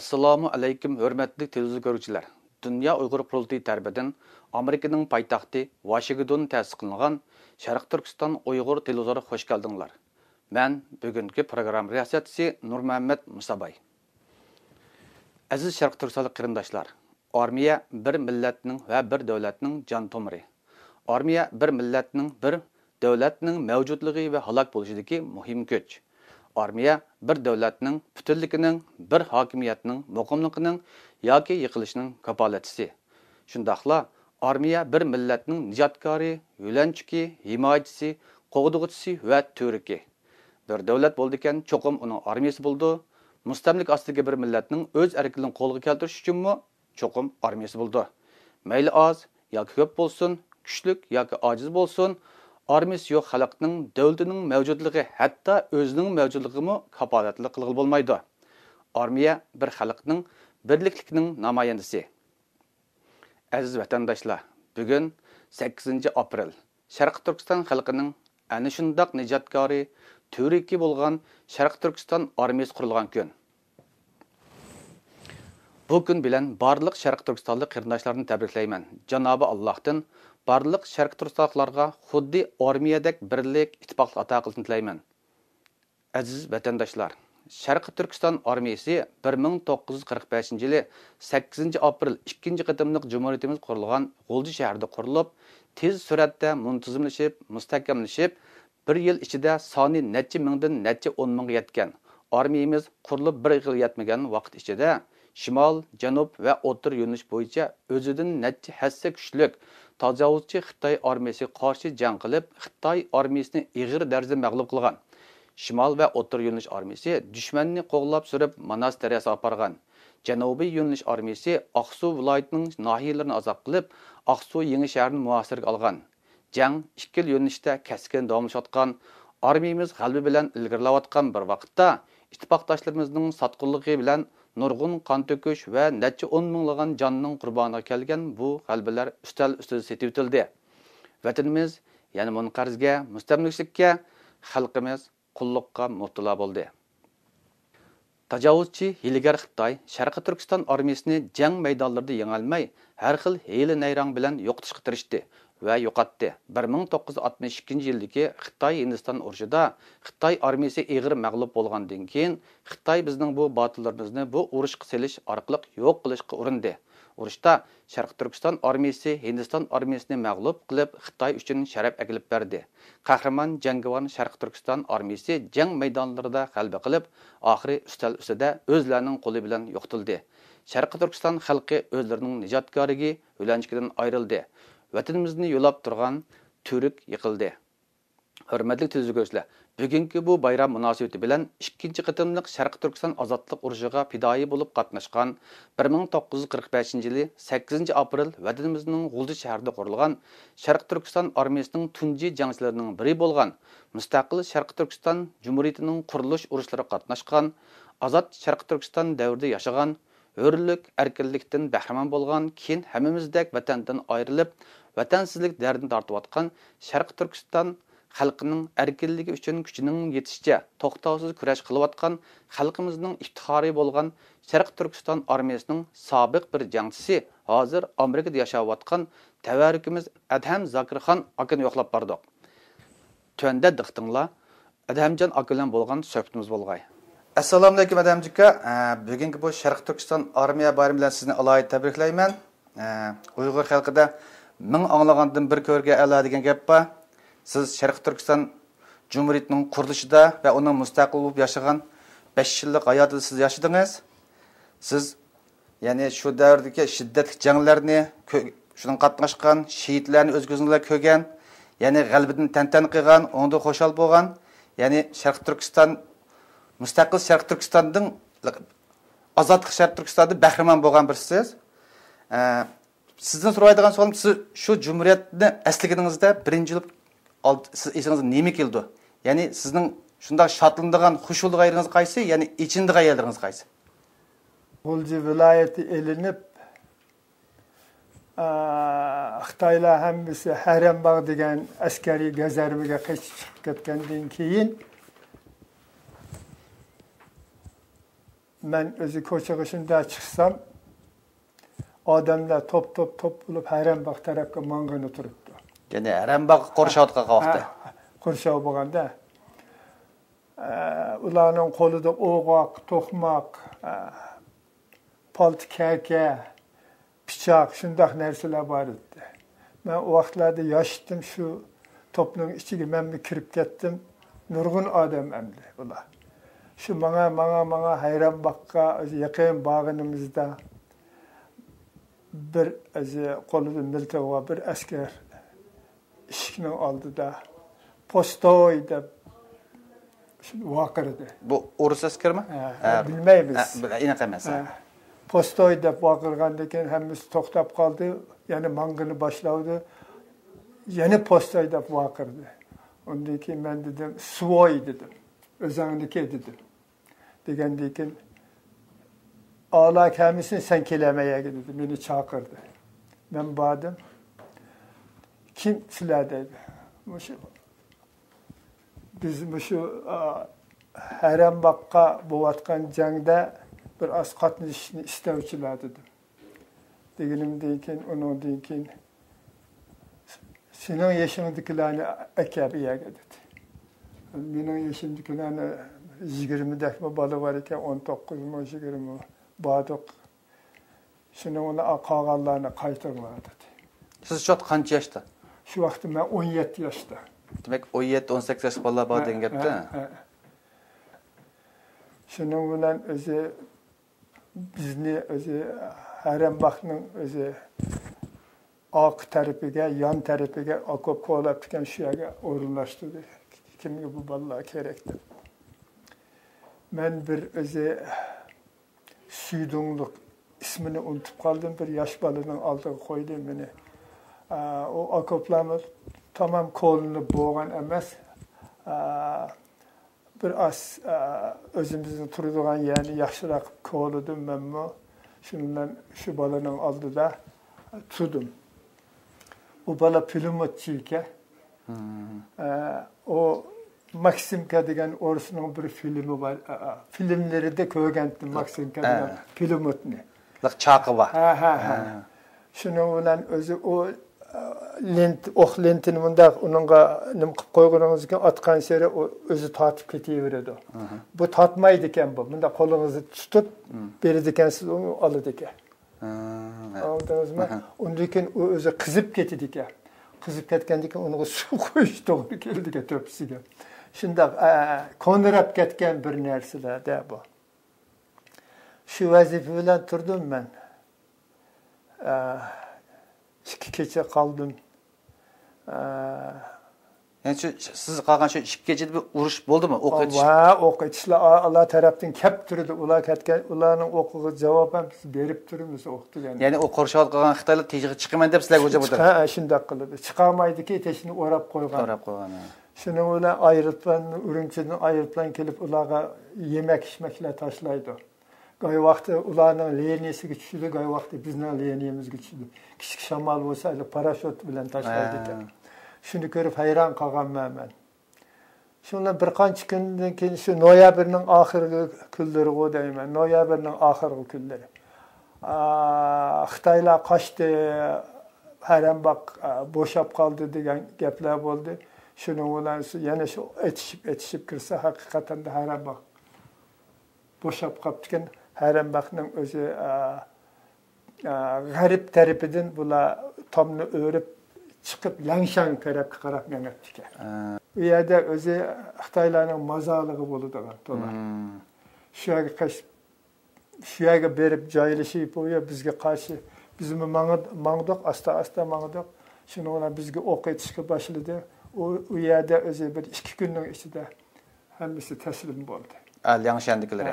Assalomu alaykum, hörmətli televizor görgüçülər. Dünya Uyğur Qurultayı tərəfindən Amerikanın paytaxtı Washington təsis qilingan Şərq Türkistan Uyğur televizora xoş gəldinglər. Mən bugünkü proqram riyasətçisi Nurmuhammad Musabay. Aziz Şərq Türkistan qarindoshlar, armiya bir millatning va bir davlatning jon tomiri. Armiya bir millatning, bir davlatning mavjudligi va halok bo'lishidagi muhim kuch. Armiya bir davlatning butunligining, bir hokimiyatning muqimligining yoki yiqilishining kafolatchisi. Shundaqla armiya bir millatning nijotkori, yo'lanchiki, himoyachisi, qo'g'dug'uchisi va to'riki. Bir davlat bo'ldi-ekan, cho'qim uning armiyasi bo'ldi. Mustamlik ostidagi bir millatning o'z erkinligini qo'lga keltirish uchunmi cho'qim armiyasi bo'ldi. Mayli oz yoki ko'p bo'lsin, kuchlik yoki ojiz bo'lsin, armiyasi yo'q xalqning, davlatining mavjudligi, hatto o'zining mavjudligimi kafolatli qilib bo'lmaydi. Armiya bir xalqning birlikligining namoyandasi. Aziz vatandoshlar, bugun 8 aprel Sharq Turkiston xalqining ana shundoq nijotkori, to'riki bo'lgan Sharq Turkiston armiyasi qurilgan kun. Bu kun bilan barliq Sharq Turkistonlik qarindoshlarni tabriklayman. Janobi Allohdan barliq Sharq Turkistonliklarga xuddi armiyadek birlik, ittifoqlik ato qilishini tilayman. Aziz vatandoshlar, Sharq Turkiston armiyasi 1945-yili 8 aprel 2 qatimliq Cumhuriyetimiz qurilgan G'ulji shahrida qurilib, tez suratda muntazamlashib, mustahkamlashib, bir yil ichida soni necha mingdan necha 10 mingga yetgan. Armiyamiz qurilib bir yil yetmagan vaqt ichida Şimal, Janub va o'tir yo'nalish bo'yicha o'zidan necha hassa kuchlik tajovuzchi Xitoy armiyasiga qarshi jang qilib, Xitoy armiyasini ig'ir darajada mag'lub qilgan. Şimal va o'tir yo'nalish armiyasi dushmanni qo'g'lab surib Manas daryosiga apargan. Janubiy yo'nalish armiyasi Aqsu viloyatining nahiyalarini azab qilib, Aqsu yangi shahrini muhosaraga olgan. Jang 2 yo'nalishda keskin davomlashayotgan, armiyamiz g'alaba bilan ilgarilayotgan bir vaqtda ittifoqdoshlarimizning sotqinligi bilan nurg'un qon to'kish va necha 10 minglagan jonning qurboniga kelgan bu g'alabalar ustal ustida setildi. Vatanimiz yana munqarzga, mustamliklikka, xalqimiz qulluqqa muhtilo bo'ldi. Tajovuzchi hiylagar Xitoy Sharqi Turkiston armiyasini jang maydonlarida yengolmay, har xil hiyla-nayrang bilan yo'qotishga tirishdi va yo'qotdi. 1962-yildagi Xitoy-Hindiston urushida Xitoy armiyasi ig'ir mag'lub bo'lgandan keyin Xitoy bizning bu botillarimizni bu urushga selish orqali yo'q qilishga urindi. Urushda Sharq Turkiston armiyasi Hindiston armiyasini mag'lub qilib, Xitoy uchun sharaf kelib berdi. Qahramon jangovar Sharq Turkiston armiyasi jang maydonlarida g'alaba qilib, oxiri ustal ustida o'zlarining qo'li bilan yo'qotildi. Sharq Turkiston xalqi o'zlarining nijotkoriga o'lanchikidan ayrildi. Vatanimizni yo'lab turgan Türk yiqildi. Hurmatli televizor, bugungi bu bayram munosabati bilan 2 qatimliq Sharq Turkiston ozodlik urushiga fidoyi bo'lib qatnashgan 1945-yili 8 aprel vatanimizning G'ulji shahrida qurilgan Sharq Turkiston armiyasining tunji jangchilarining biri bo'lgan mustaqil Sharq Turkiston Cumhuriyetining qurilish urushlariga qatnashgan, azod Sharq Turkiston davrida yashagan, hurlik, erkinlikdan bahramand bo'lgan, keyin hammamizdek vatandan ayrilib, vatansizlik dardini tortayotgan Sharq Turkiston xalqining erkinligi uchun kuchining yetishicha to'xtovsiz kurash qilayotgan xalqimizning iftixori bo'lgan Sharq Turkiston armiyasining sobiq bir jangchisi, hozir Amerikada yashayotgan tavarrukimiz Adham Zakirxon akani yo'qlab bordik. Tuanda diqtinglar, Adhamjon aka bilan bo'lgan suhbatimiz bo'lg'ay. Assalomu alaykum Adhamjika. Bugungi bu Sharq Turkiston armiya bayrami bilan sizni alohida tabriklayman. Uyg'ur xalqida ming anglagandan bir ko'rga a'lo degan gap bor. Siz Sharq Turkiston Cumhuriyetining qurilishida va uning mustaqil bo'lib yashagan 5 yillik hayotida siz yashadingiz. Siz ya'ni shu davrdagi shiddatli janglarni, shundan qatnashgan, shahidlarni o'z ko'zingizlar ko'rgan, ya'ni g'alabadan tantana qilgan, unda xo'shal bo'lgan, ya'ni Sharq Turkiston mustaqil Sharq Turkistonning ozodlik Sharq Turkistonda bahramand bo'lgan birsiz. Sizdan so'raydigan savolim, siz shu jumhuriyatni aslaganingizda birinchi siz esingizga nima keldi? Ya'ni sizning shunday shodlanadigan, xushuldiq ayringiz qaysi? Ya'ni ichindiq ayringiz qaysi? G'ulji viloyati elinib, Xitoylar hammasi Harambog' degan askariy gazarmaga qochib chiqib ketgandan keyin ben özü koçağa şunda çıksam odamlar top bulup hayran bak tarafga mangını turuptu. Yani herem bak Qorşavutqa qalxdı. Qorşav bolganda ularning qo'lida o'g'oq, to'qmoq, palti kaka, pichoq shundoq narsalar bor edi. Men o vaqtlarda yoshdim, shu to'pning ichiga men kirib ketdim. Nurg'un odam endi ular. Shu manga hayron bakka yaqin bag'inimizda bir qo'lida miltiq va bir askar eshikning oldida postoy deb vaqirdi. Bu O'rus askarmi? Bilmaymiz. Anaqa emas. Postoy deb vaqirgandan keyin hammasi to'xtab qoldi. Yana mangini boshlavdi. Yana postoy deb vaqirdi. Ondan keyin men dedim, "Suvoy" dedim. O'zingniki dedim. Degandan keyin "Ala kamisin sen kelemeye" dedi. Beni çağırdı. Ben badım. Kim sizler dedi. Biz şu Harem Bakka boğatkan jangda bir az qatnashishni istovchilar dedim. Deganimdan keyin undan keyin sening yoshingdagilarni akabiyaga dedi. Mening yoshimdagilarni 20 dakika bola var ekan, 19 mi 20 mi badoq. Shuni uni qolganlarni qaytarma dedi. Siz şu qancha yoshda? Shu vaqtda men 17 yoshda. Demek 17-18 yosh bolalar bor degan gapda. Shuning bilan o'zi bizni o'zi Harambaqning o'zi oq tarafiga, yon tarafiga okop qo'lab turgan shu yerga o'rinlashtirdi. Kimga bu bolalar kerak deb. Men bir o'zi Süydungluk ismini unutib qoldim. Bir yosh bolaning oldiga qo'ydi meni. O okoplarni tamam qo'lini bo'g'an emas. Bir az o'zimizni turadigan yerni yaxshiroq qo'lladim menmi. Shundan shu bolaning oldida turdim. O bola pulemyotchi ekan. O Maksimka degan O'risning bir filmi var. Filmlerida ko'rgandim Maksimka degan pulemyotni. Chaqi bor. Shuning bilan o'zi o lentini bundaq uningga nim qilib qo'yganingizga otgan sari o'zi tortib ketaveradi. Bu tortmaydi ekan bu. Bunda qo'lingizni tutib beradi ekansiz, uni oladi ekan. Anladingizmi? Undan keyin u o'zi qizib ketadi ekan. Qizib ketgandan keyin uni suv qo'yish to'g'ri keldi ekan to'pisiga. Shundoq ko'ndirab ketgan bir narsalarda bu. Shu vazifa bilan turdim men. 2 kecha qoldim. Yani siz qolgan shu 2 kechada bir urush bo'ldimi? O'q etish. O'q etishlar Allah tarafdan kelib turdi. Ular ketgan, ularning o'qiga javob ham berib turibmiz o'q degan. Ya'ni o Qorşavut qilgan Xitoylar tejiga chiqaman deb sizlarga o'jab o'tirdi. Ha, shunday qildi. Chiqolmaydi-ki, teshini o'rab qo'ygan. O'rab qo'ygan. Shuning bilan aeroplan, Urumchidan aeroplan kelib ularga yemak-ishmaklar tashlaydi. Goy vaqti ularning liniyasiga tushdi, goy vaqti bizning liniyamizga tushdi. Kichik shamol bo'lsa, parashyut bilan tashlaydi ekan. Shuni ko'rib hayron qolganman men. Shundan bir qancha kundan keyin shu noyabrning oxirgi kunlari deyman, noyabrning oxirgi kunlari. Xitoylar qochdi, Harambaq bo'shab qoldi degan gaplar bo'ldi. Shuning bilan yana shu etishib kirsa haqiqatan da Harambaq bo'shab qolgan. Harambaqning o'zi g'arib tarafidan bular tomni o'rib chiqib Langshan tarafga qarab menibdi ekan. U yerda o'zi Xitoylarning mazorligi bo'ladigan to'la. Shu yerga berib joylashib qo'yib bizga qarshi bizmi mangdoq asta mangdoq. Shuni bilan bizga o'q etishga boshladi. U yerda o'zi bir 2 kunning ichida hammasi taslim bo'ldi. Langshandikilar.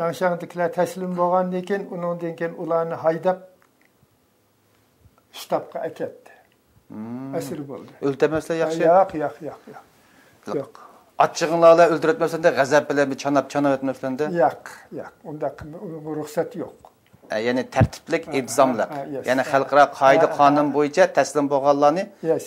Langshandikilar taslim bo'lgandan keyin undan keyin ularni haydab shtabga aketdi. Asir bo'ldi. O'ltirmaslar yaxshi. Yo'q. Achchig'inglarla o'ldirib de g'azab bilan bir chanab o'tmaslarda? Yo'q. Unda ruxsat yo'q. Yani tertiplik, intizomlik. Yani xalqaro qoida qonun bo'yicha taslim bo'lganlarni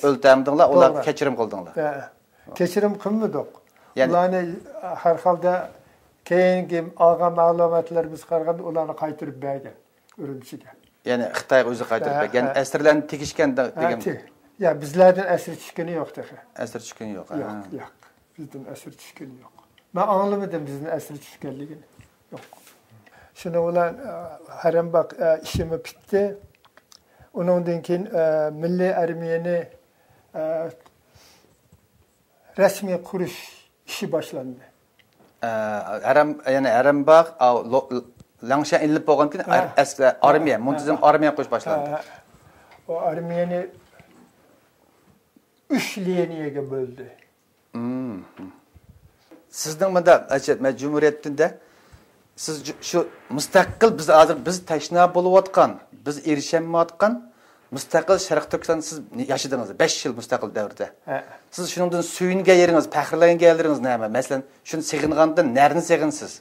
o'ltirdinglar, ularga kechirim qildinglar. Kechirim qilmadik. Ularni har holda keyingi algan ma'lumotlarimiz qaraganda ularni qaytirib bergan Urumchiga. Ya'ni Xitoyga o'zi qaytarib bergan, asirlarni tegishgan degan. Ya bizlardan asir tushgani yo'q dedi. Asir tushgani yo'q. Yo'q. Bizden asir tushgani yo'q. Men anlamadım bizden asir tushganligini. Yo'q. Shuni bilan haram bak ishimi bitdi. Undan keyin milliy armiyani rasmiy qurish ishi boshlandi. Arambaq Langshan ilib bo'lgan keyin armiya, muntazam armiya qo'yish boshlandi. O armiyani 3 liniyaga bo'ldi. Sizning bunda Cumhuriyetda siz shu mustaqil biz tashna bo'layotgan, biz erishamayotgan mustaqil Sharq Turkiston siz yashadingiz 5 yil mustaqil davrda. Siz shuningdan suyungan yeringiz, faxrlangan yerlaringiz nima? Masalan, shuni seg'ingandan narini seg'insiz?